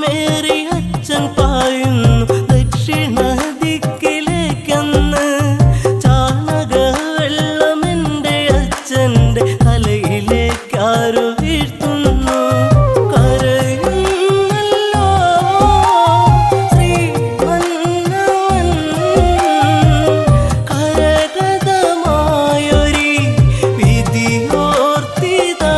പേറി അച്ഛൻ പായുന്നു ദക്ഷിണ ദിക്കിലേക്കെന്ന്. ചാണക വെള്ളം എൻ്റെ അച്ഛൻ്റെ തലയിലേക്കാരോ വീഴ്ത്തുന്നു. കരയുന്നല്ലോ ശ്രീമന്നവൻ, കരഗതമായൊരി വിധിയോർത്തിതാ.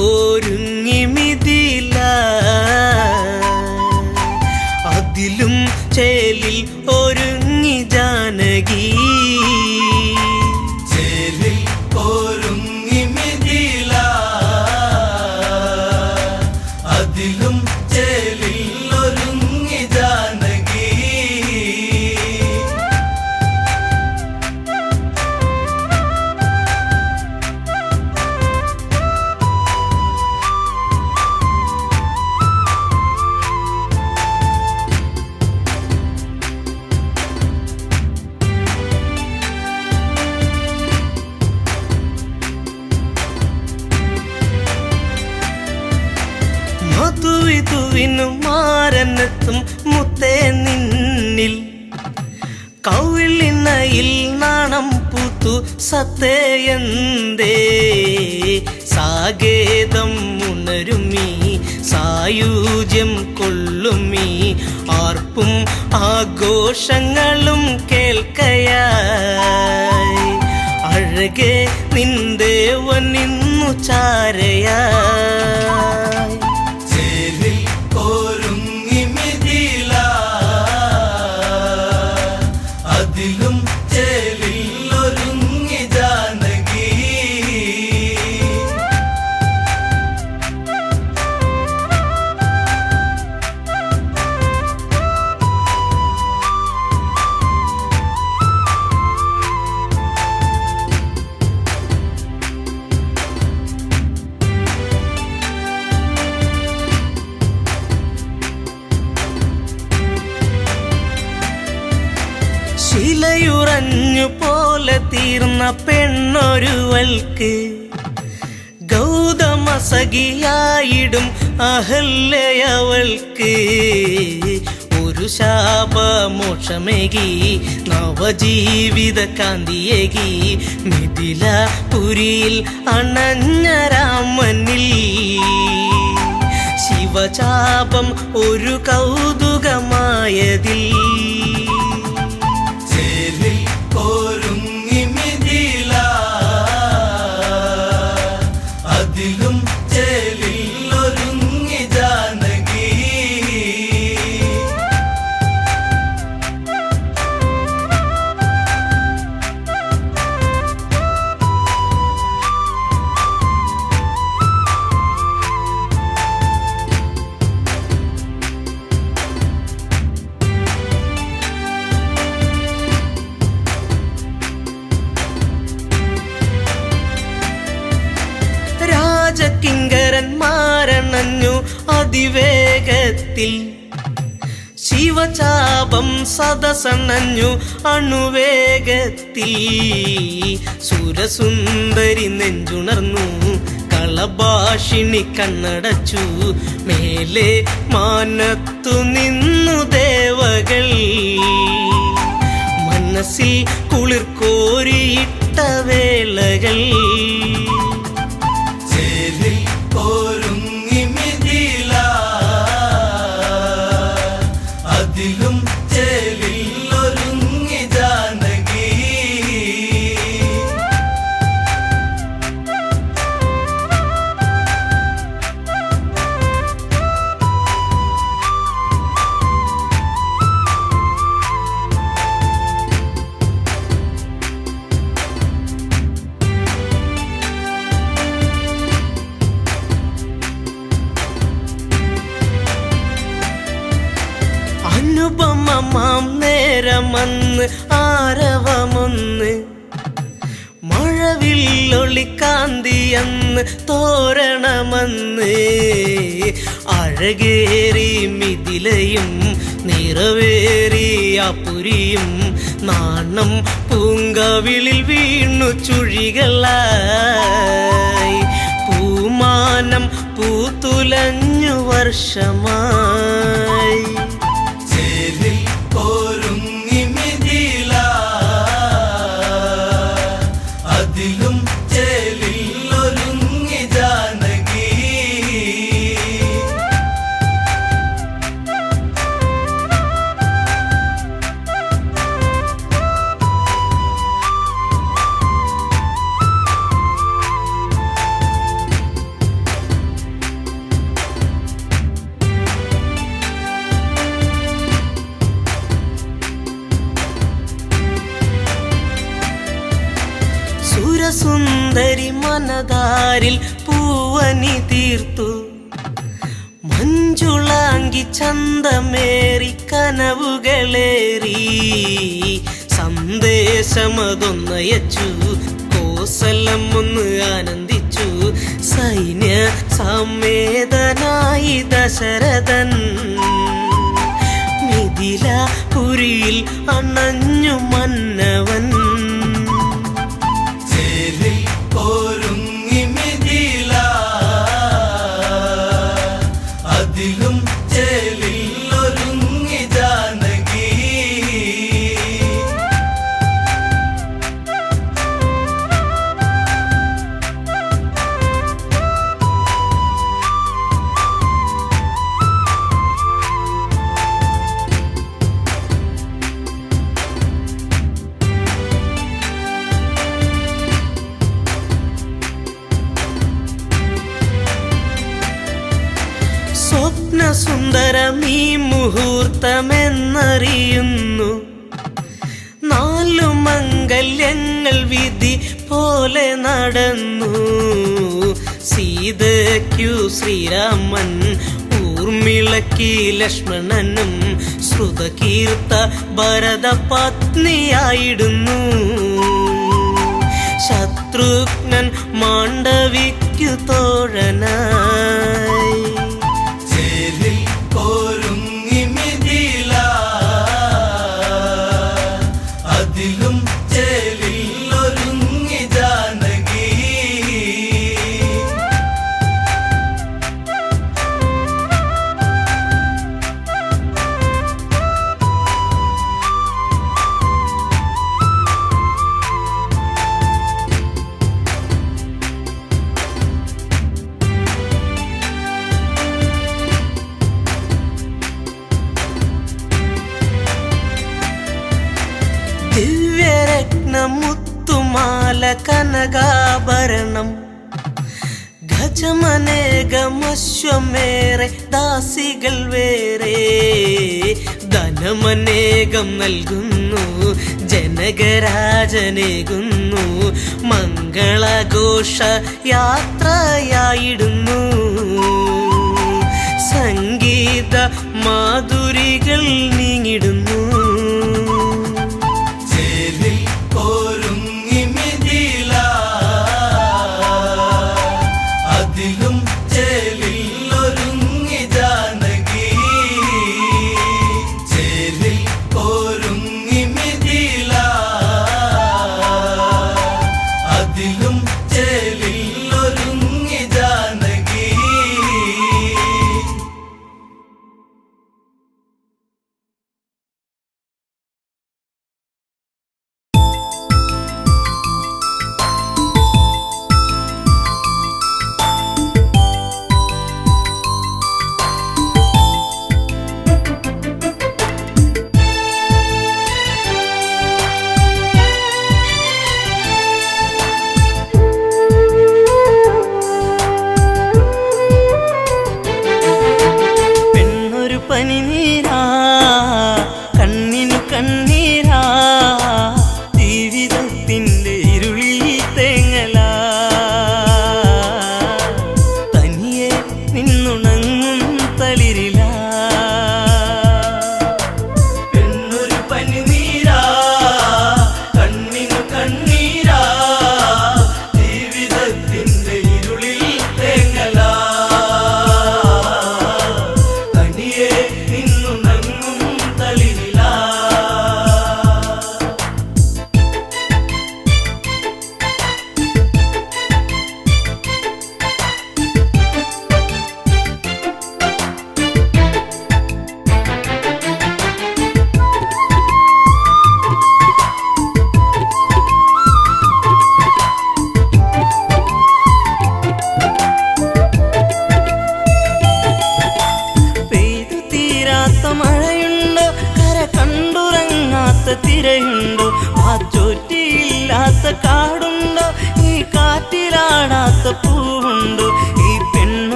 ഒരുങ്ങി മിഥില അതിലും ചേലിൽ ഒരുങ്ങി ജാനകി ചേലിൽ ഒരുങ്ങി മിഥില അതിലും ചേലിൽ ഒരുങ്ങി ജാനകി മധുവിധുവിനു മാരനെത്തും മുത്തേ നിന്നിൽ കൗളിനയിൽ നാണം പൂത്തു സത്തേയന്തേ സാകേതം ഉണരുമീ സായുജ്യം കൊള്ളുമീ ആർപ്പും ആഘോഷങ്ങളും കേൾക്കയായി അഴകെ നിന്ദേവൻ നിന്നു ചാരയായി ചേലിൽ ഒരുങ്ങി മിഥില അതിലും ചേലിൽ ഒരുങ്ങി ജാനകി ശിലയുറഞ്ഞു പോലെ തീർന്ന പെണ്ണൊരുവൾക്ക് ഗൗതമ സഖിയായിടും അഹല്യവൾക്ക് ഒരു ശാപമോക്ഷമേകി നവജീവിത കാന്തിയേകി മിഥിലപുരിയിൽ അണഞ്ഞ രാമനിൽ ശിവചാപം ഒരു കൗതുകമായതിൽ ചേലിൽ ഒരുങ്ങി മിഥില അതിലും ചേലിൽ ഒരുങ്ങി ജാനകി രാജകിങ്കരന്മാരണഞ്ഞു അതിവേഗത്തിൽ ശിവചാപം സദസണഞ്ഞു അണുവേഗത്തിൽ സുരസുന്ദരി നെഞ്ചുണർന്നു കളഭാഷിണി കണ്ണടച്ചു മേലെ മാനത്തു നിന്നു ദേവകൾ മനസ്സിൽ കുളിർ കോരിയിട്ട വേളകൾ ചേലിൽ ഒരുങ്ങി മിഥില അതിലും ചേലിൽ ഒരുങ്ങി ജാനകി അനുപമമാം നേരമന്ന് ആരവമൊന്ന് മഴവില്ലൊളിക്കാന്തിയെന്ന് തോരണമന്ന് അഴകേറി മിഥിലയും നിറവേറിയ പുരിയും നാണം പൂങ്കവിളിൽ വീണു ചുഴികളായി പൂമാനം പൂത്തുലഞ്ഞു വർഷമായി ചേലിൽ ഒരുങ്ങി മിഥില അതിലും ചേലിൽ ഒരുങ്ങി ജാനകി സുരസുന്ദരി മനതാരിൽ പൂവനി തീർത്തു മഞ്ജുളാങ്കി ചന്തമേറി കനവുകളേറി സന്ദേശമതൊന്നയച്ചു കോസലം ഒന്ന് ആനന്ദിച്ചു സൈന്യ സമേതനായി ദശരഥൻ മിഥിലാപുരിയിൽ അണഞ്ഞു മന്നവൻ ചേലിൽ ഒരുങ്ങി മിഥില അതിലും ചേലിൽ ഒരുങ്ങി ജാനകി സ്വപ്നസുന്ദരമീ മുഹൂർത്തമെന്നറിയുന്നു 4 മംഗല്യങ്ങൾ വിധി പോലെ നടന്നു സീതയ്ക്കു ശ്രീരാമൻ ഊർമിളയ്ക്ക് ലക്ഷ്മണനും ശ്രുതകീർത്ത ഭരത പത്നിയായിടുന്നു ശത്രുഘ്നൻ മാണ്ഡവിക്കു തോഴനായി ചേലിൽ ഒരുങ്ങി മിഥില അതിലും ചേലിൽ ഒരുങ്ങി ജാനകി ദിവ്യരത്നമുത്തുമാല കനകാഭരണം ഗജമനേകമശ്വമേറെ ദാസികൾ വേറെ ധനമനേകം നൽകുന്നു ജനകരാജനേകുന്നു മംഗളഘോഷ യാത്രയായിടുന്നു സംഗീത മാധുരികൾ നീങ്ങിടുന്നു ചേലിൽ ഒരുങ്ങി മിഥില അതിലും ചേലിൽ ഒരുങ്ങി ജാനകി ചേലിൽ ഒരുങ്ങി മിഥില അതിലും ചേലിൽ ഒരുങ്ങി ജാനകി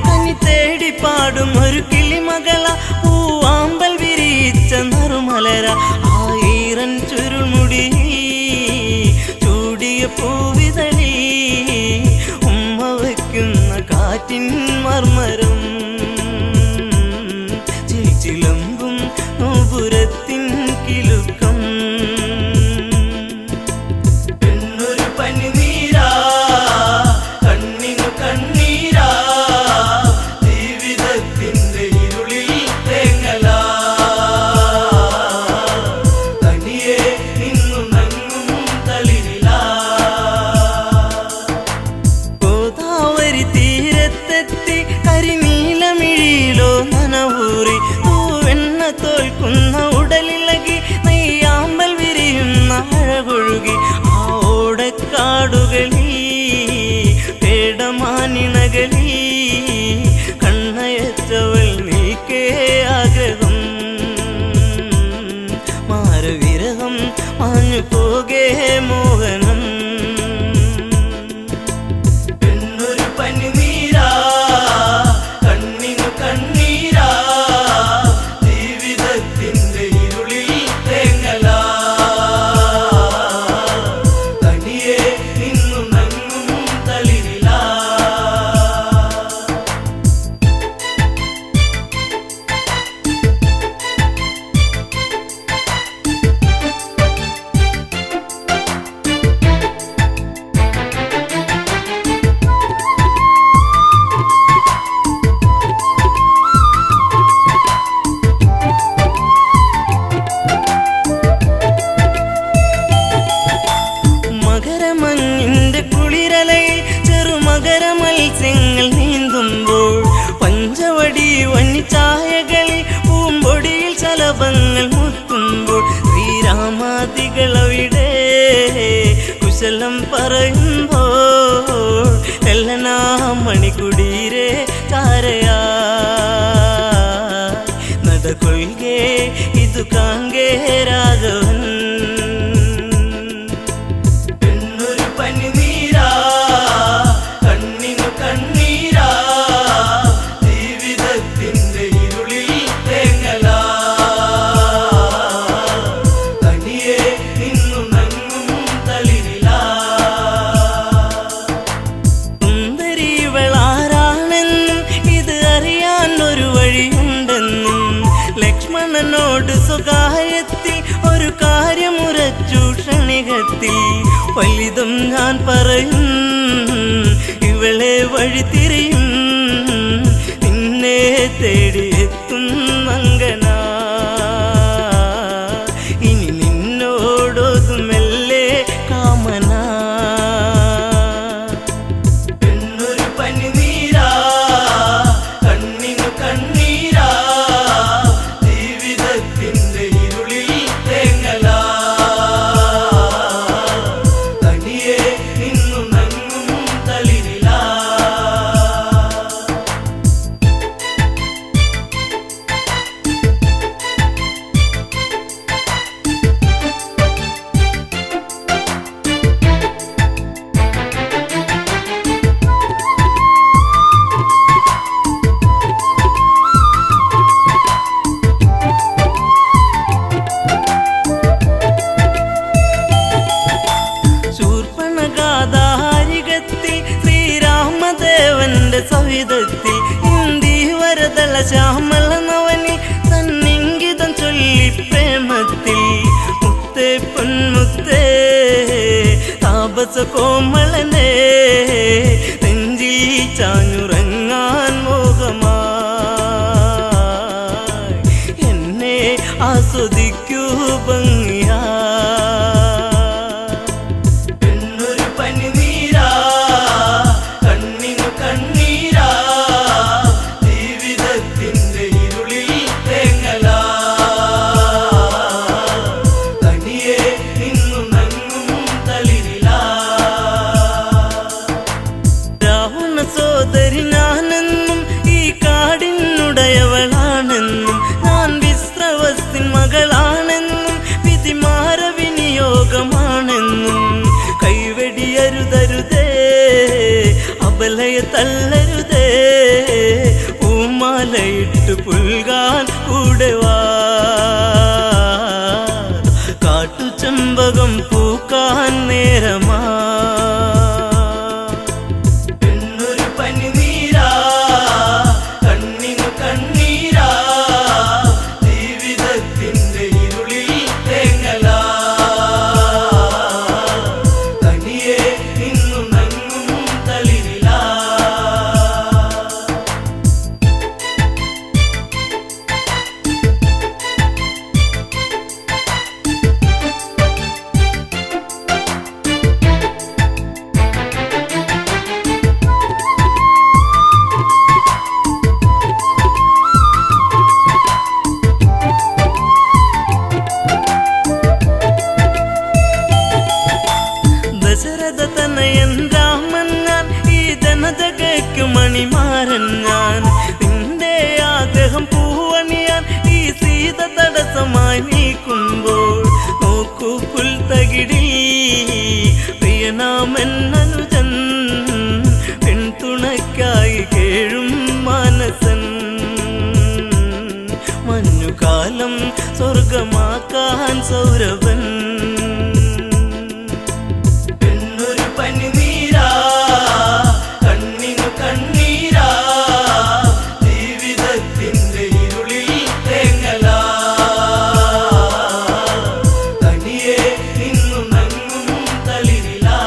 കനി തേടി പാടും ഒരു കിളിമകള പൂവാമ്പൽ വിരിച്ച നറുമലര ആയിരം ചുരുൾമുടി ചൂടിയ പൂവിതളി ഉമ്മ വയ്ക്കുന്ന കാറ്റിൻ മർമരം ചിലമ്പും നോപുരത്തിൻ കിലുക്കം പെണ്ണൊരു പനിനീരാ കണ്ണിനു കണ്ണീരാ ജീവിതത്തിന്റെ ഇരുളിൽ തേങ്ങലാ തനിയെ നിന്നു നങ്ങും തളിരിലാ ഗോദാവരി തീരത്തെത്തി കരിനീലമിഴിയിലോ നനവൂറി തൂവെണ്ണ തോൽക്കുന്ന ഉടലിളകി നെയ്യാമ്പൽ വിരിയുന്ന അഴകൊഴുകി ആ ഓടക്കാടുകളിൽ പേടമാനിണകളിൽ കണ്ണയച്ചവൾ നീക്കേ ആഗ്രഹം മാരവിരഹം മാഞ്ഞു പോകേ മോഹനം പെണ്ണൊരു പനിനീരാ കണ്ണിനു കണ്ണീരാ ജീവിതത്തിന്റെ ഇരുളിൽ തേങ്ങലാ തനിയെ നിന്നു നങ്ങും തളിരിലാ മകരമഞ്ഞിന്റെ കുളിരലയിൽ ചെറുമകര മത്സ്യങ്ങൾ നീന്തുമ്പോൾ പഞ്ചവടി വന്നിച്ചായകളിൽ പൂമ്പൊടിയിൽ ശലഭങ്ങൾ മുത്തുമ്പോൾ ശ്രീരാമാദികളവിടെ കുശലം പറയുമ്പോൾ എല്ലനാ മണിക്കുടീരെ ചാരയാ നടകൊള്ളുകേ ഇതു കാങ്കേ രാഘവൻ പെണ്ണൊരു പനിനീരാ കണ്ണിനു കണ്ണീരാ ജീവിതത്തിന്റെ ഇരുളിൽ തേങ്ങലാ തനിയെ നിന്നു നങ്ങും തളിരിലാ സുന്ദരിവളാരാണെന്നും ഇത് അറിയാൻ ഒരു വഴിയുണ്ടെന്നും ലക്ഷ്മണനോട് സ്വകാര്യത്തിൽ ഒരു കാര്യമുറച്ചു ക്ഷണികത്തിൽ വലുതും ഞാൻ പറയും ഇവളെ വഴി തിരിയും നിന്നെ തേടിയെത്തും മങ്കന ഇനി നിന്നോടൊതുമെല്ലെ കാമന പെണ്ണൊരു പനിനീരാ കണ്ണിനു കണ്ണീരാ ജീവിതത്തിന്റെ ഇരുളിൽ തേങ്ങലാ തനിയെ നിന്നു നങ്ങും തളിരിലാ ശൂർപ്പണഗാധാരികത്തിൽ ശ്രീരാമദേവന്റെ സവിധത്തിൽ ഇന്ദീവരതള ശ്യാമള നവനിൽ തന്നിങ്കിതം ചൊല്ലി പ്രേമത്തിൽ മുത്തേ പൊന്മുത്തേ താപസ കോമളനെ നെഞ്ചിൽ ചാഞ്ഞുറങ്ങാൻ മോഹമായി എന്നെ ആസ്വദിക്കൂ ഭംഗിയാ പെണ്ണൊരു പനിനീരാ കണ്ണിനു കണ്ണീരാ ജീവിതത്തിന്റെ ഇരുളിൽ തേങ്ങലാ തനിയെ നിന്നു നങ്ങും തളിരിലാ രാവണ സോദരി ഞാനെന്നും ഈ കാടിനുടയവളാണെന്നും ഞാൻ വിശ്രവസിൻ മകളാണെന്നും വിധിമാര കാട്ടുചെമ്പകം പൂക്കാൻ നേരമാ പെണ്ണൊരു പനിനീരാ കണ്ണിനു കണ്ണീരാ ജീവിതത്തിന്റെ ഇരുളിൽ തേങ്ങലാ തനിയെ നിന്നുണങ്ങും തളിരിലാ ദശരഥ തനയൻ രാമൻ ഞാൻ ഈ ജനജഗയ്ക്ക് മണിമാരൻ ഞാൻ നിന്റെ ആഗ്രഹം പൂവണിയാൻ ഈ സീത തടസ്സമായി നീക്കുമ്പോൾ നോക്കൂ പുൽത്തകിടിൽ പ്രിയനാമൻ അനുജൻ പിന്തുണയ്ക്കായി കേഴും മാനസൻ മഞ്ഞുകാലം സ്വർഗമാക്കാൻ സൗരഭൻ പെണ്ണൊരു പനിനീരാ കണ്ണിനു കണ്ണീരാ ജീവിതത്തിന്റെ ഇരുളിൽ തേങ്ങലാ തനിയെ നിന്നുണങ്ങും തളിരിലാ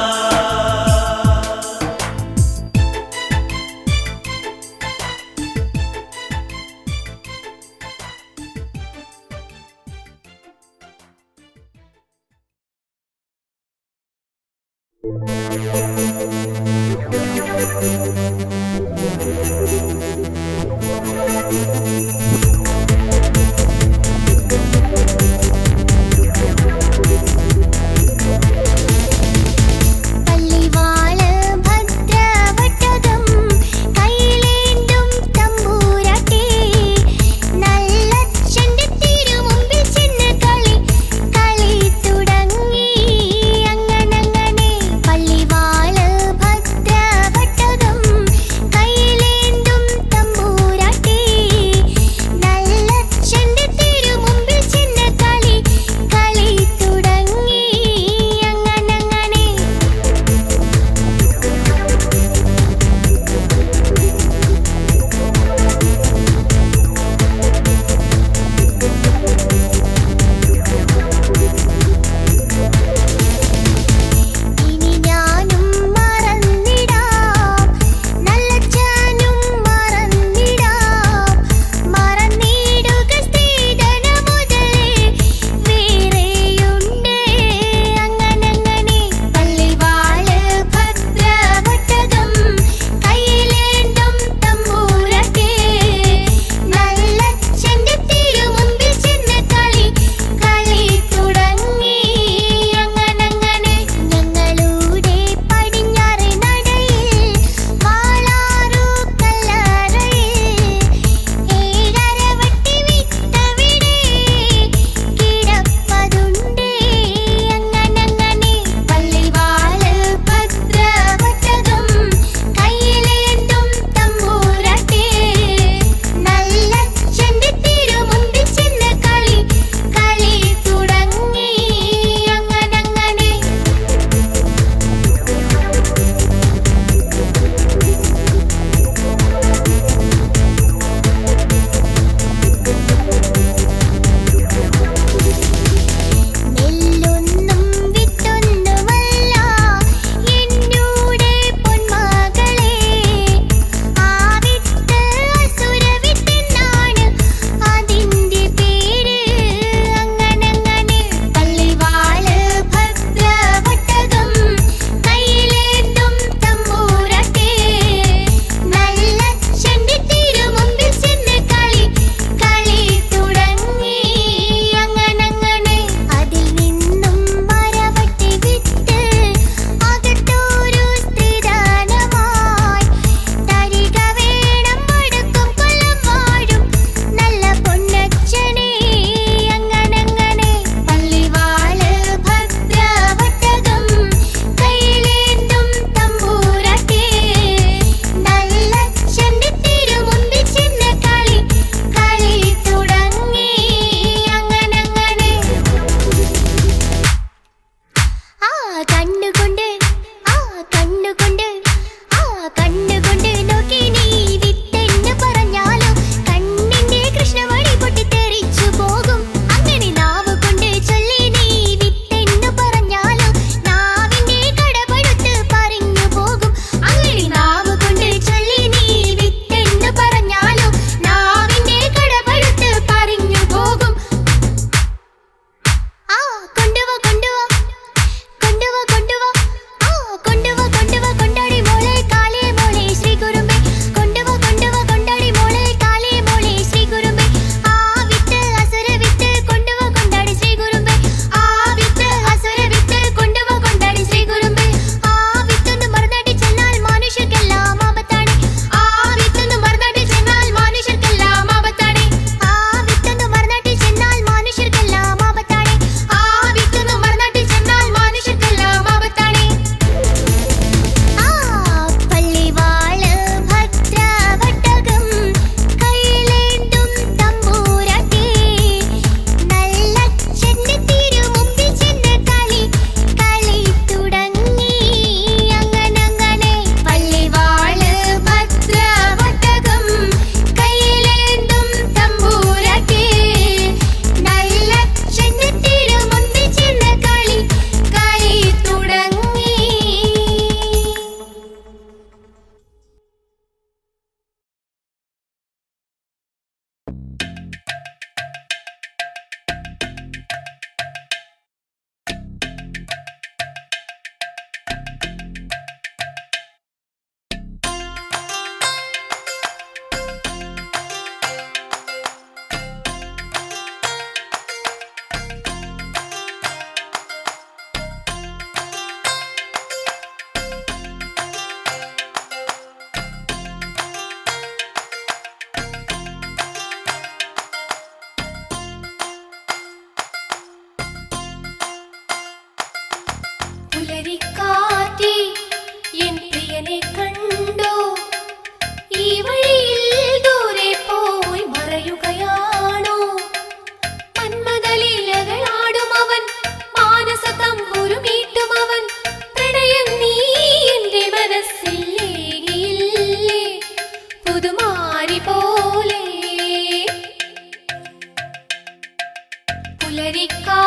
പള്ളിവാള് ഭദ്രവട്ടകം കൈയിലേന്തും തമ്പൂരാട്ടി നല്ലച്ഛന്റെ തിരുമുമ്പിൽ ചെന്ന് കളി തുടങ്ങി അങ്ങനെ പള്ളിവാള് ഭദ്രവട്ടകം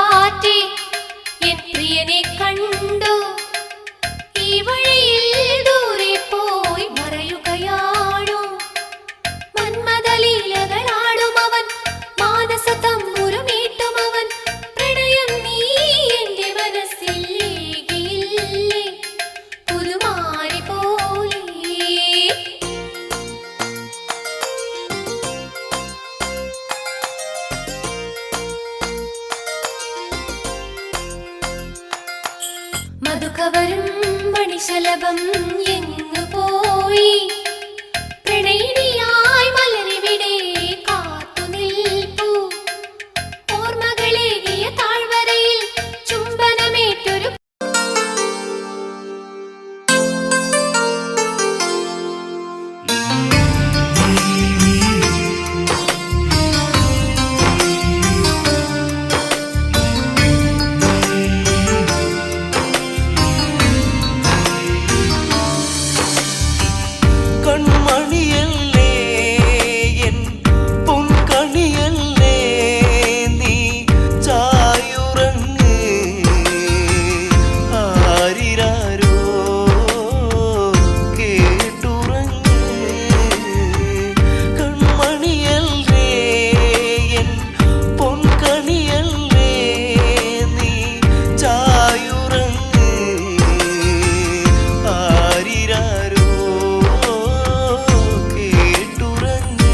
കാറ്റേ എൻ പ്രിയനെ കണ്ടു ഈ വഴിയിൽ ദൂരെ പോയി മറയുകയാണു മന്മദലീലകളാടും അവൻ മാനസ തമ്പുരുമീട്ടും അവൻ പ്രണയം നീ എന്റെ മനസ്സിൽ ഏകിയില്ലേ പുതുമാരി പോലെ മധുകവരും മണിശലഭം എങ്ങു പോയി പ്രണയിനിയായി മലരിവിടെ കാത്തു നിൽപ്പു ഓർമ്മകളേകിയ താഴ്വരയിൽ ചുംബനമേറ്റൊരു കൺമണിയല്ലേ എൻ പൊൻകണിയല്ലേ നീ ചായുറങ്ങ് ആരിരാരോ കേട്ടുറങ്ങ് കൺമണിയല്ലേ എൻ പൊൻകണിയല്ലേ നീ ചായുറങ്ങ് ആരിരാരോ കേട്ടുറങ്ങ്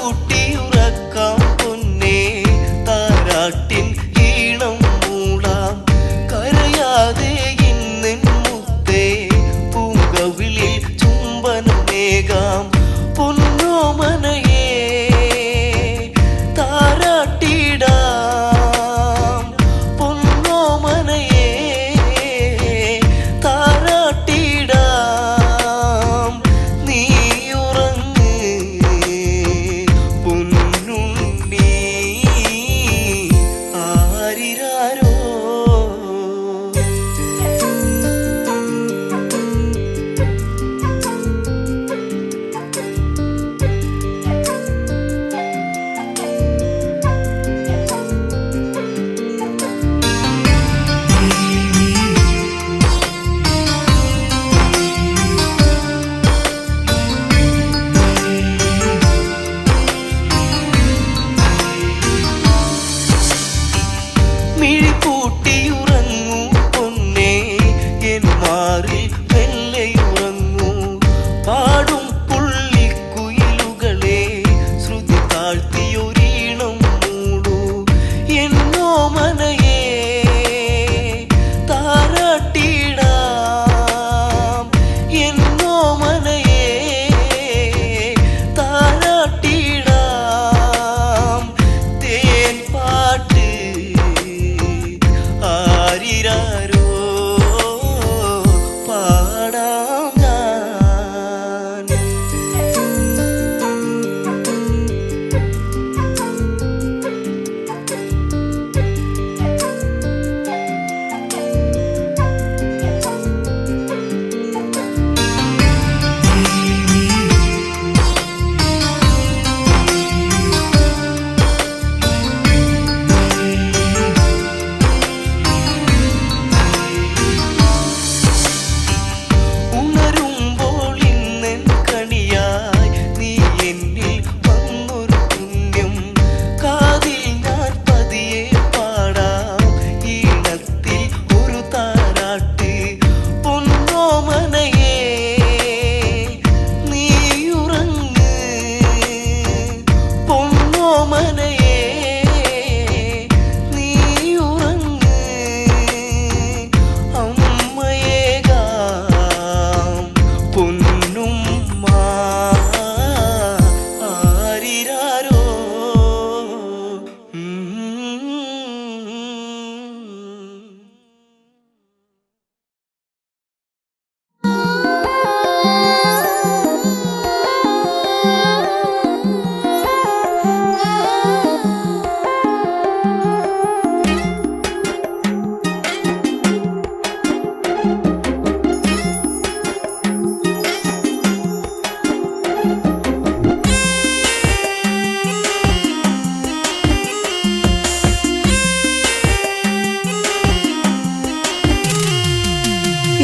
പാലൂട്ടിയുറക്കാം പൊന്നേ താരാട്ടിൻ ഈണം മൂളാം കരയാതെ ഇന്നിൻ മുത്തേ പൂങ്കവിളിൽ ചുംബനമേകാം പൊന്നോമനയേ താരാട്ടിടാം പൊന്നോമനയേ താരാട്ടിടാം നീയുറങ്ങ് പൊന്നുണ്ണി ആരിരാരോ മിഴിപ്പൂട്ടി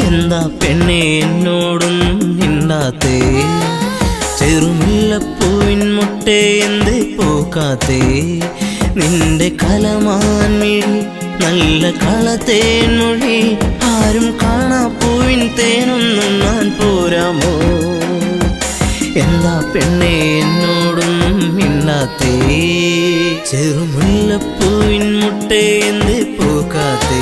എന്താ പെണ്ണെ എന്നോടൊന്നും മിണ്ടാത്തേ? ചെറുമുല്ലപ്പൂവിൻ മുട്ടേ എന്തേ പൂക്കാത്തേ? നിന്റെ കലമാൻ മിഴി നല്ല കളത്തേൻ മൊഴി ആരും കാണാ പൂവിൻ തേനൊന്നും ഞാൻ പോരാമോ? എന്താ പെണ്ണെ എന്നോടൊന്നും മിണ്ടാത്തേ? ചെറുമുല്ലപ്പൂവിൻ മുട്ടേ എന്തേ പൂക്കാത്തേ?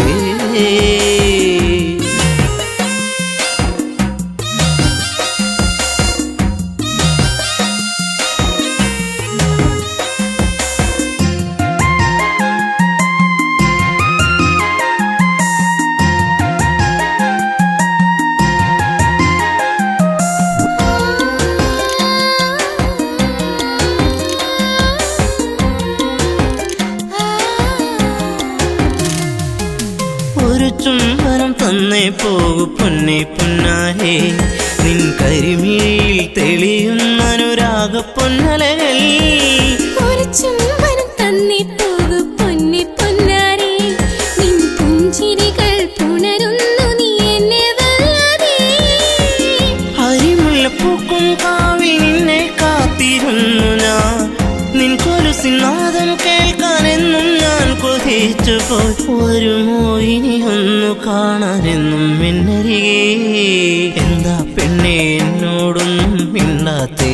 ഒരു ചുംബനം തന്നേ പോകൂ പൊന്നെ പൊന്നാരേ, നിൻ കരിമിഴിയിൽ തെളിയുന്ന അനുരാഗ പൊന്നലകൾ. ഒരു ചുംബനം തന്നേ പോകൂ പൊന്നെ പൊന്നാരേ, നിൻ പുഞ്ചിരികൾ പുണരുന്നു നീ എന്നെ വല്ലാതെ. അരിമുല്ലപ്പൂക്കും കാവിൽ നിന്നെ കാത്തിരുന്നു ഞാൻ, നിൻ കൊലുസിനാദം കേൾക്കാനെന്നും ഞാൻ കൊതിച്ചു പോയി. ഒരു മോഹിനി ഒന്നു കാണാനെന്നും എന്നരികെ. എന്താ പെണ്ണെ എന്നോടൊന്നും മിണ്ടാത്തേ?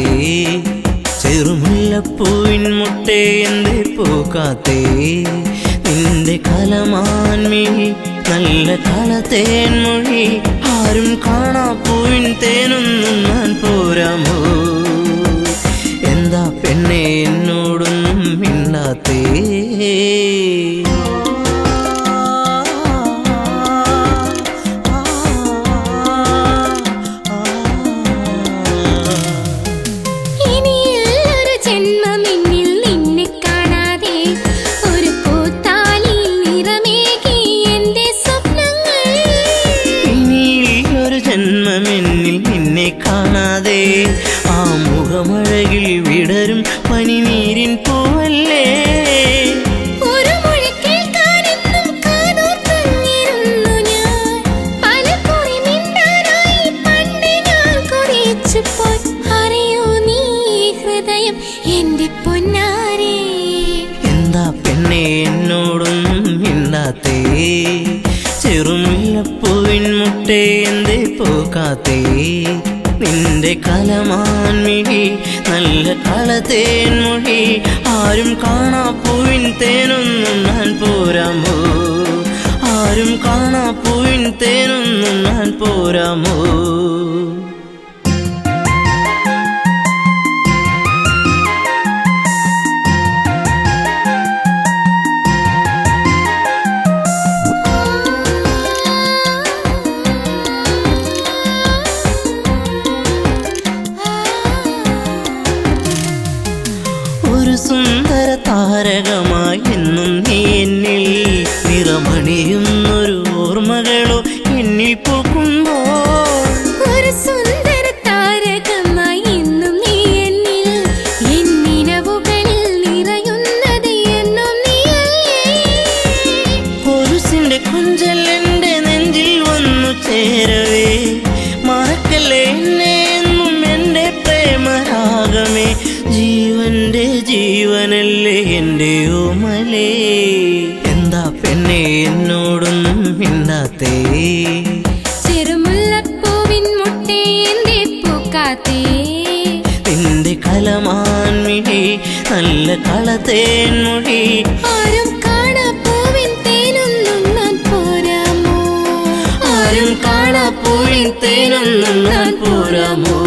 ചെറുമുല്ലപ്പൂവിൻ മുട്ടേ എന്തേ പൂക്കാത്തേ? നിന്റെ കലമാൻ മിഴി നല്ല കളത്തേൻ മൊഴി ആരും കാണാ പൂവിൻ തേനൊന്നും ഞാൻ പോരാമോ? എന്താ പെണ്ണെ എന്നോടൊന്നും മിണ്ടാത്തേ? ഇനിയൊരു ജന്മമെന്നിൽ നിന്നെ കാണാതെ, ഒരു പൂത്താലിയിൽ നിറമേകി എന്റെ സ്വപ്നങ്ങൾ. ഇനിയൊരു ജന്മമെന്നിൽ നിന്നെ കാണാതെ ആ മുഖമഴകിൽ വിടരും പനിനീരിൻ പൂവല്ലേ. ഒരു മൊഴി കേൾക്കാനെന്നും കാതോർത്തിരുന്നു ഞാൻ, പലകുറി മിണ്ടാനായി പണ്ട് ഞാൻ കൊതിച്ചുപോയി. അറിയൂ നീ ഹൃദയം എന്റെ പൊന്നാരേ? എന്താ പെണ്ണെ എന്നോടൊന്നും മിണ്ടാത്തേ? ചെറുമുല്ലപ്പൂവിൻ മുട്ടേ എന്തേ പൂക്കാത്തേ? നിന്റെ കലമാൻ മിഴി നല്ല കളത്തേൻ മൊഴി ആരും കാണാ പൂവിൻ തേനൊന്നും ഞാൻ പോരാമോ? ആരും കാണാ പൂവിൻ തേനൊന്നും ഞാൻ പോരാമോ? ഒരു സുന്ദര താരകമായി എന്നും നീ എന്നിൽ നിറമണിയുന്നൊരു ഓർമ്മകളോ എന്നിൽ പൂക്കുമ്പോൾ. ഒരു സുന്ദര താരകമായി എന്നും നീ എന്നിൽ, എന്നിനവുകളിൽ നിറയുന്നത് എന്നും നീയല്ലേ. കൊലുസിന്റെ കൊഞ്ചൽ എന്റെ നെഞ്ചിൽ വന്നു ചേരവേ, മറക്കല്ലേ എന്നെ എന്നും എന്റെ പ്രേമരാഗമേ. ജീവന്റെ ജീവനല്ലേ എന്റെ ഓമലേ? എന്താ പെണ്ണെ എന്നോടൊന്നും മിണ്ടാത്തേ? ചെറുമുല്ലപ്പൂവിൻ മുട്ടേ എന്തേ പൂക്കാത്തേ? നിന്റെ കലമാൻ മിഴി നല്ല കളത്തേൻ മൊഴി ആരും കാണാ പൂവിൻ തേനൊന്നും ഞാൻ പോരാമോ? ആരും കാണാ പൂവിൻ തേനൊന്നും ഞാൻ പോരാമോ?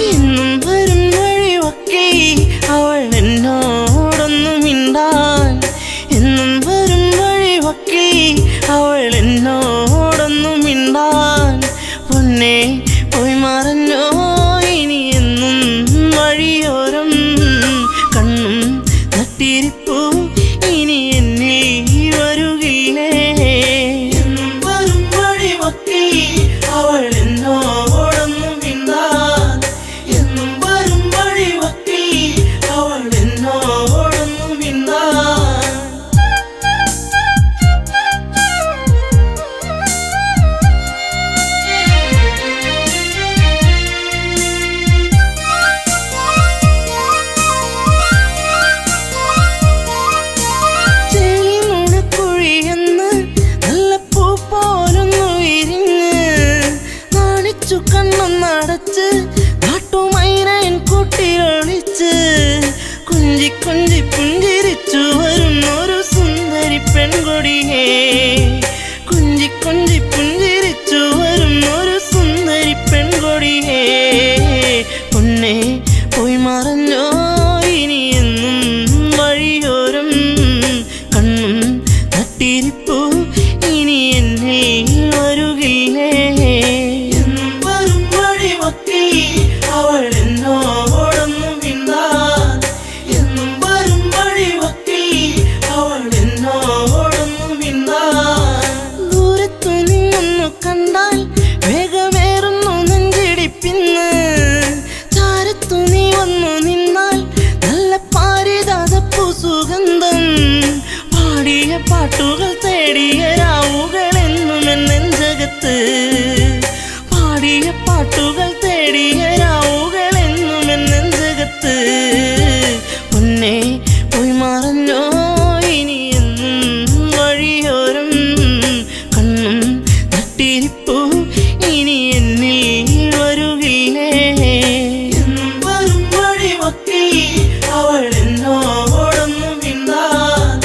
എന്നും വരും വഴി ഇനി എന്നിൽ വരുകില്ലേ? എന്നും വരും വഴിവക്കിൽ അവൾ എന്നോടൊന്നും മിണ്ടാൻ.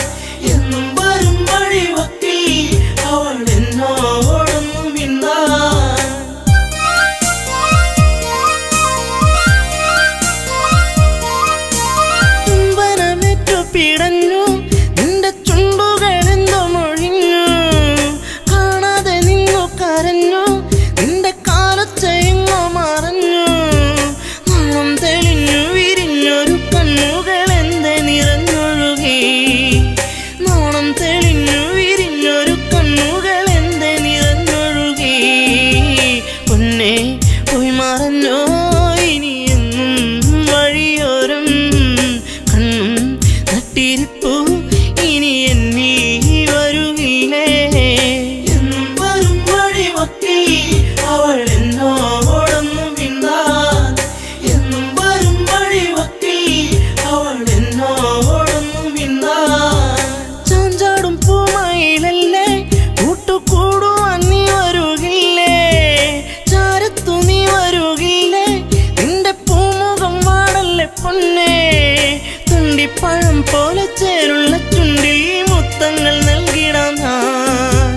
എന്നും വരും വഴിവക്കിൽ അവൾ എന്നോടൊന്നും മിണ്ടാൻ. ചുംബനമേറ്റു പിടഞ്ഞു നിന്റെ ചുണ്ടുകളെന്തോ മൊഴിഞ്ഞു. കാണാതെ നിന്നു കരഞ്ഞു നിന്റെ കാലൊച്ചയെങ്ങോ മറഞ്ഞു. നാണം തെളിഞ്ഞു വിരിഞ്ഞൊരു കണ്ണുകളെന്തെ നിറഞ്ഞൊഴുകി. നാണം തെളിഞ്ഞു വിരിഞ്ഞൊരു കണ്ണുകളെന്തെ നിറഞ്ഞൊഴുകി. പൊന്നെ പോയി മറഞ്ഞോ ഇനി എന്നും വഴിയോരം കണ്ണും നട്ടിരിപ്പു ഇനി എന്നിൽ വരുകില്ലേ? എന്നും വരും വഴിവക്കിൽ അവൾ എന്നോടൊന്നും മിണ്ടാൻ. എന്നും വരും വഴിവക്കിൽ അവൾ എന്നോടൊന്നും മിണ്ടാൻ. ചാഞ്ചാടും പൂമയിലല്ലേ കൂട്ടുകൂടുവാൻ നീ വരുകില്ലേ? ചാരത്തു നീ വരുകില്ലേ? നിന്റെ പൂമുഖം വാടല്ലേ പൊന്നേ. തുണ്ടിപ്പഴം പോലെ ചേരുള്ള ചുണ്ടിൽ മുത്തങ്ങൾ നൽകിടാം ഞാൻ.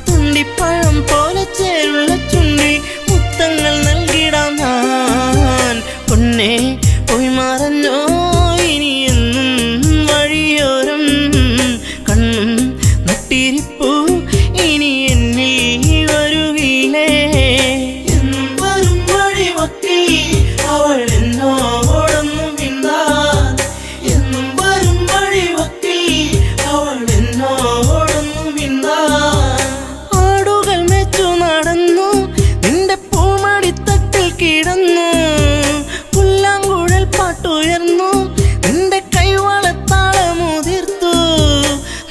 തുണ്ടിപ്പഴം പോലെ ചേരുള്ള ചുണ്ടിൽ മുത്തങ്ങൾ നൽകിടാം ഞാൻ. പൊന്നേ പോയി മറഞ്ഞോ ഇനി എന്നും വഴിയോരം കണ്ണും നട്ടിരിപ്പു ഇനി എന്നിൽ വരുകില്ലേ? എന്നും വരും വഴിവക്കിൽ അവൾ എന്നോടൊന്നും മിണ്ടാൻ. എന്നും വരും വഴിവക്കിൽ അവൾ എന്നോടൊന്നും മിണ്ടാൻ. ആടുകൾ മേച്ചു നടന്നു നിന്റെ പൂമടിത്തട്ടിൽ കിടന്നു. പുല്ലാങ്കുഴൽ പാട്ടുയർന്നു നിന്റെ കൈവളത്താളമുതിർത്തു.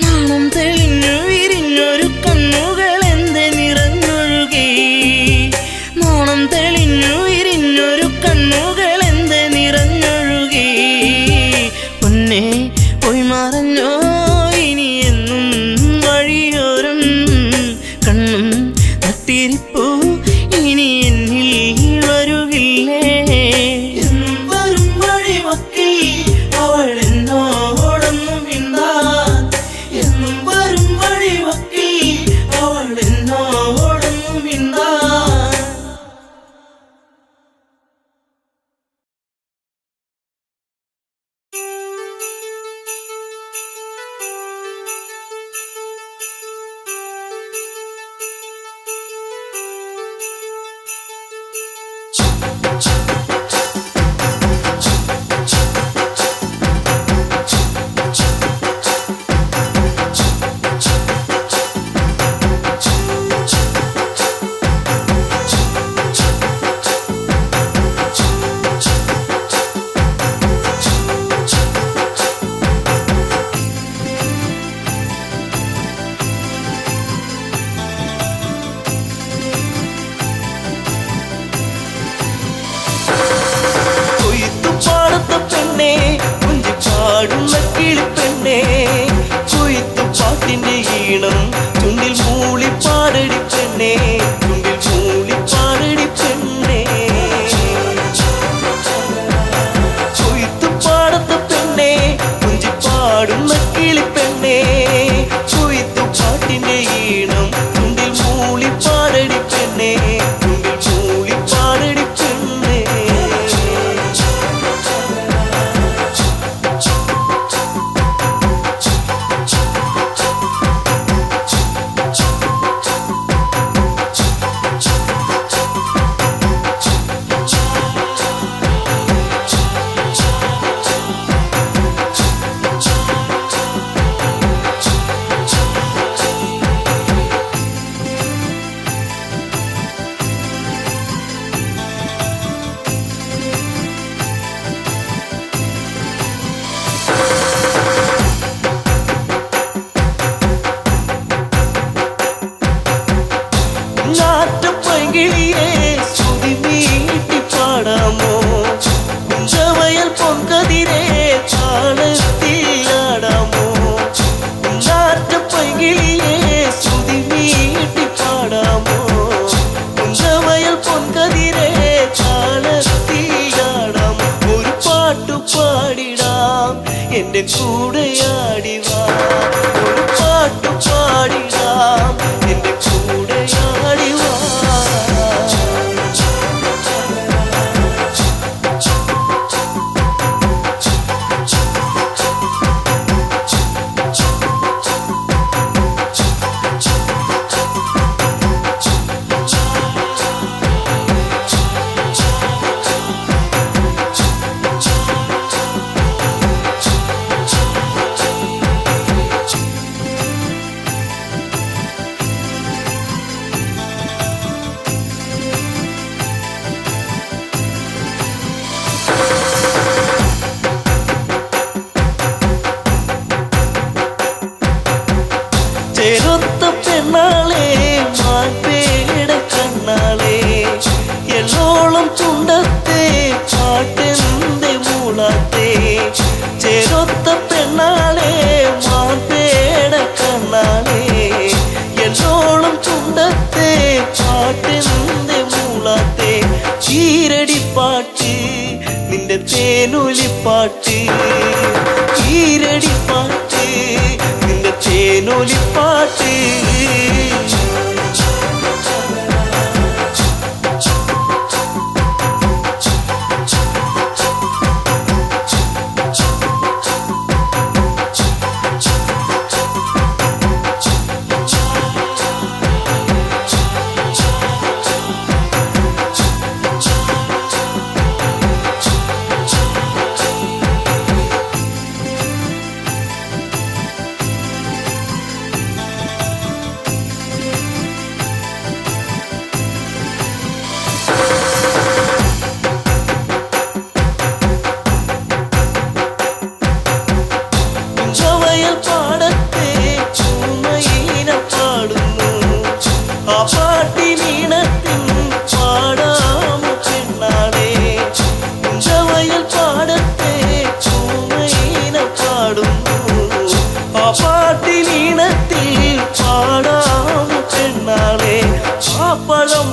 നാണം തെളിഞ്ഞു വിരിഞ്ഞൊരു കണ്ണുകളെന്തെ നിറഞ്ഞൊഴുകി. നാണം തെളിഞ്ഞു വിരിഞ്ഞൊരു കണ്ണുകളെന്തെ നിറഞ്ഞൊഴുകി. പൊന്നെ പോയി മറഞ്ഞോ ഇനി എന്നും വഴിയോരം കണ്ണും നട്ടിരിപ്പു ഇനി എന്നിൽ വരുകില്ലേ? എന്നും വരും വഴിവക്കിൽ അവൾ എന്നോടൊന്നും മിണ്ടാൻ. എന്നും വരും വഴിവക്കിൽ അവൾ എന്നോടൊന്നും മിണ്ടാൻ. കൊയ്ത്തുപാടത്തെ പെണ്ണേ കുഞ്ചിപ്പാടുള്ള കിളിപ്പെണ്ണേ. കൊയ്ത്തുപാട്ടിന്റെ ഈണം ചുണ്ടിൽ മൂളിപ്പാടടി പെണ്ണേ. ചുണ്ടിൽ മൂളിപ്പാടടി പെണ്ണേ. കൊയ്ത്തുപാടത്തെ പെണ്ണേ കുഞ്ചിപ്പാടുള്ള കിളിപ്പെണ്ണേ. കൊയ്ത്തുപാട്ടിന്റെ ഈണം ചുണ്ടിൽ മൂളിപ്പാടടി പെണ്ണേ. ചുണ്ടിൽ മൂളിപ്പാടടി പെണ്ണേ. നാട്ടുപൈങ്കിളിയെ സ്തുതി നീട്ടി പാടാമോ? കുഞ്ചവയൽ പൊങ്കതിരെ താളത്തിലാടാമോ? നാട്ടുപൈങ്കിളിയെ സ്തുതി നീട്ടി പാടാമോ? കുഞ്ചവയൽ എൻ കൂടെയാടിവാ ഒരു പാട്ടു പാടിടാം എന്റെ കൂടെയാടിവാ ചേരൊത്ത പെണ്ണാളെ മാൻപേട കണ്ണാളെ എല്ലോളം ചുണ്ടത്തെ പാട്ടെന്റെ മൂളത്തെ ചേരൊത്ത പെണ്ണാളെ മാൻപേട കണ്ണാളെ എല്ലോളം ചുണ്ടത്തെ പാട്ടെന്റെ മൂളത്തെ ചീരടിപ്പാട്ട് നിന്റെ തേനൊലിപ്പാട്ട് ചീരടിപ്പാട്ട് നിന്റെ തേനൊലിപ്പാട്ട്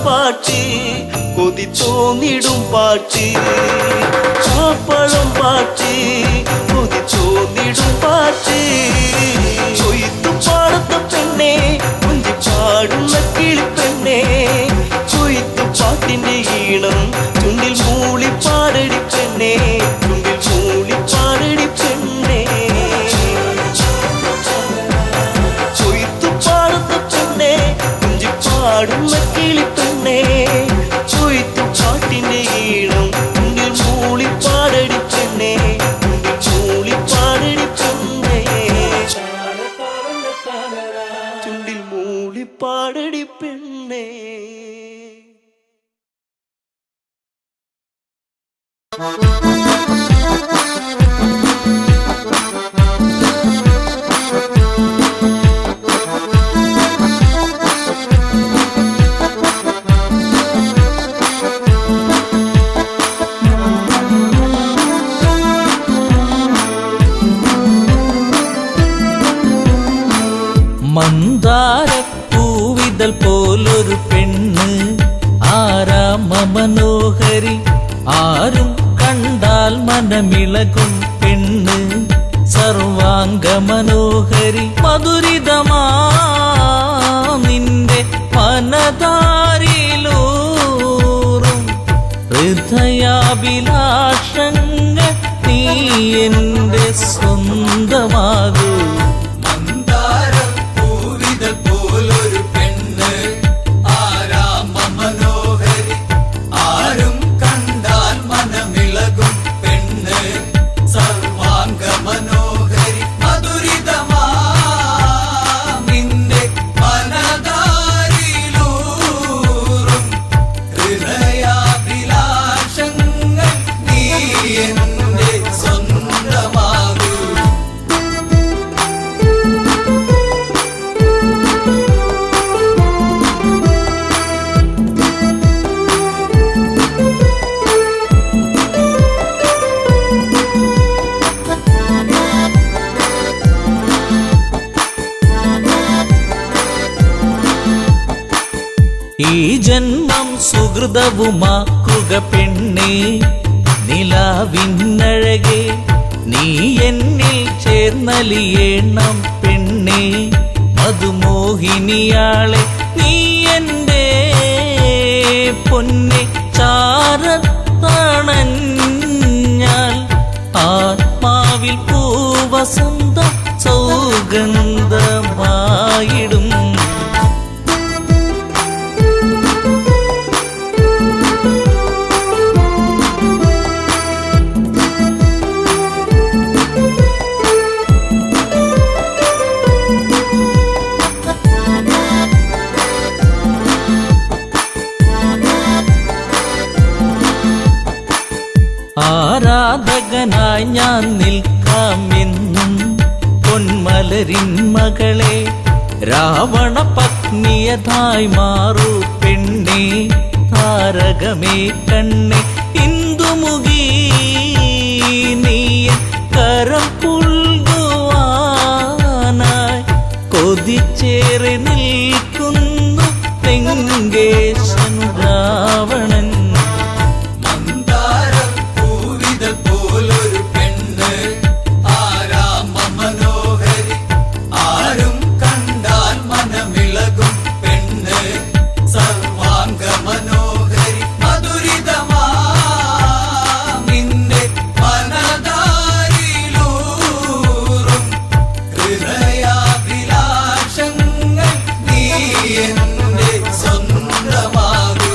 പാട്ട് കൊതി തോന്നിടും പാട്ട് ചാപ്പളം പാട്ട് കൊതി തോന്നിടും പാട്ട് കൊയ്ത്തു പാടത്ത പെണ്ണെ കുഞ്ചി പാടുന്ന കിളിപ്പെണ്ണെ കൊയ്ത്തു പാട്ടിന്റെ ഈണം ചുണ്ടിൽ മൂളി പാടടി പെണ്ണെ ചുണ്ടിൽ മൂളി പാടടി പെണ്ണെ കൊയ്ത്തു പാടത്ത പെണ്ണെ കുഞ്ചി പാടുന്ന കിളിപ്പെണ്ണെ കൊയ്ത്തു പാട്ടിന്റെ ഈണം ചുണ്ടിൽ മൂളി പാടടി പെണ്ണെ ചുണ്ടിൽ മൂളി പാടടി പെണ്ണെ ചുണ്ടിൽ മൂളി പാടടി പെണ്ണെ മന്ദാരപ്പൂവിതൾ പോലൊരു പെണ്ണ് ആരാമ മനോഹരി ആരും കണ്ടാൽ മനമിളകും പെണ്ണ് സർവാംഗ മനോഹരി മധുരിതമാ നിന്റെ മനതാരിലൂറും ഹൃദയാഭിലാഷങ്ങൾ നീ എന്റെ സ്വന്തമാകൂ പോലൊരു പെണ്ണ് ആരാമ മനോഹരി ആരും കണ്ടാൽ മനമിളകും പെണ്ണ് സർവാംഗ മനോഹരി മധുരിതമാ നിന്റെ മനതാരിലൂറും ഹൃദയാഭിലാഷങ്ങൾ നീ എന്റെ സ്വന്തമാകൂ ഈ ജന്മം സുഹൃതവുമാക്കുക പെണ്ണേ നിലാവിന്നഴകെ നീ എന്നിൽ ചേർന്നലിയേണം പെണ്ണേ മധുമോഹിനിയാളെ നീ എൻ്റെ പൊന്നെ ചാരത്തണഞ്ഞാൽ ആത്മാവിൽ പൂവസന്ത സൗഗന്ധമായിടും. ആരാധകനായി ഞാൻ നിൽക്കാമെന്നും പൊന്മലരിൻ മകളെ രാവണ പത്നിയതായി മാറൂ പെണ്ണേ താരകമേ കണ്ണേ ഇന്ദുമുഖി നീയ കരം പുൽകുവാനായി കൊതിച്ചേറി നിൽക്കുന്നു തെങ്കേശൻ രാവണൻ. പോലൊരു പെണ്ണ് ആരാമ മനോഹരി ആരും കണ്ടാൽ മനമിളകും പെണ്ണ് സർവാംഗ മനോഹരി മധുരിതമാ നിന്റെ മനതാരിലൂറും ഹൃദയാഭിലാഷങ്ങൾ നീ എന്റെ സ്വന്തമാകൂ.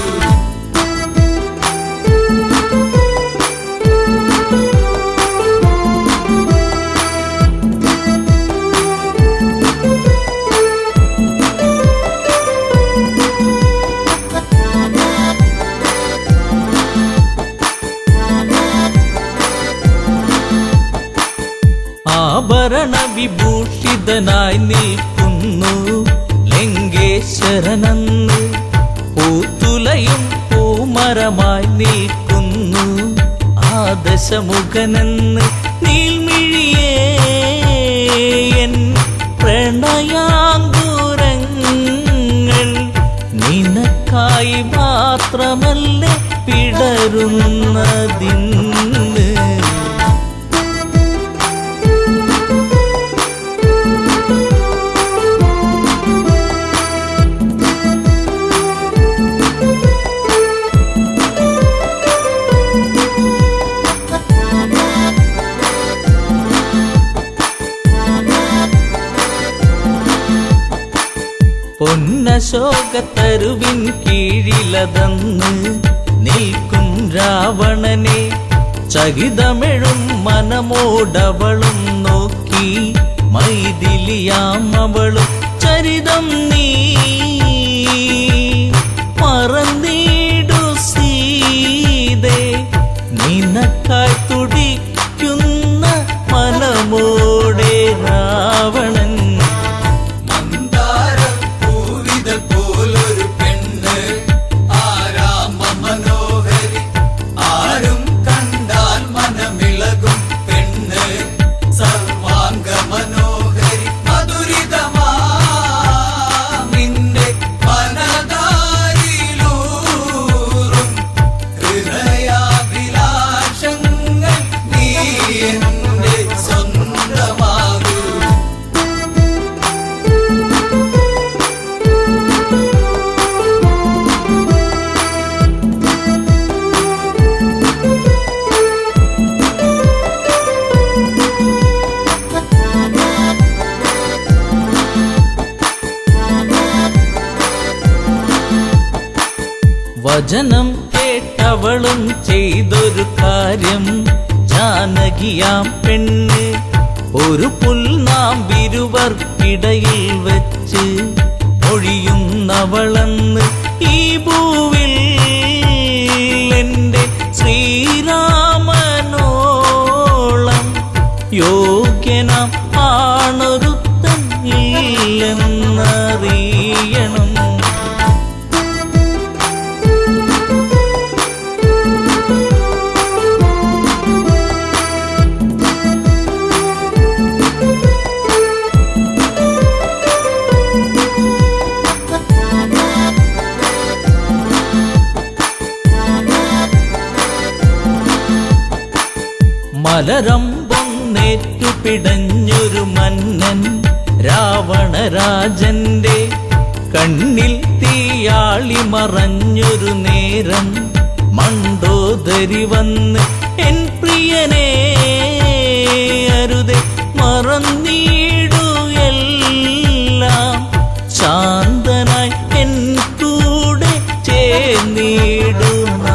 ആഭരണ വിഭൂഷിതനായി നിൽക്കുന്നു ലങ്കേശ്വരനെന്ന് പൂത്തുലയും പൂമരമായി നിൽക്കുന്നു ആദശമുഖനെന്ന് നീൽമിഴിയേ എൻ പ്രണയാങ്കുരങ്ങൾ നിനക്കായി മാത്രമല്ലേ പിടരുന്നതിന്ന്. പൊന്നശോകത്തരുവിൻ കീഴിലതന്ന് നിൽക്കും രാവണനെ ചകിതമെഴും മനമോടവളും നോക്കി മൈഥിലിയാം അവളും ചരിതം നീ മറന്നിടു സീതേ നിനക്കായി തുടിക്കുന്ന മനമോടെ രാവണൻ. പോലൊരു പെണ്ണ് ആരാമ മനോഹരി ആരും കണ്ടാൽ മനമിളകും പെണ്ണ് സർവാംഗ മനോഹരി മധുരിതമാ നിന്റെ മനതാരിലൂറും ഹൃദയാഭിലാഷങ്ങൾ നീ എന്റെ സ്വന്തമാകൂ. വചനം കേട്ടവളും ചെയ്തൊരു കാര്യം ജാനകിയാം പെണ്ണ് ഒരു പുൽനാമ്പിരുവർക്കിടയിൽ വെച്ച് ഒഴിയുന്നവളെന്ന് ഈ ഭൂവിൽ എൻ്റെ ശ്രീരാമനോളം യോഗ്യനാം ആണൊരുത്തൻ ഇല്ലെന്നറിയണം. മലരമ്പൊന്നൊഴുകുന്ന കൊന്നേറ്റു പിടഞ്ഞൊരു മന്നൻ രാവണരാജന്റെ കണ്ണിൽ തീയാളി മറഞ്ഞൊരു നേരം മണ്ടോദരി വന്ന് എൻ പ്രിയനെ അരുതേ മറന്നീടു എല്ലാം ശാന്തനായി എൻ കൂടെ ചേർന്നിടുന്ന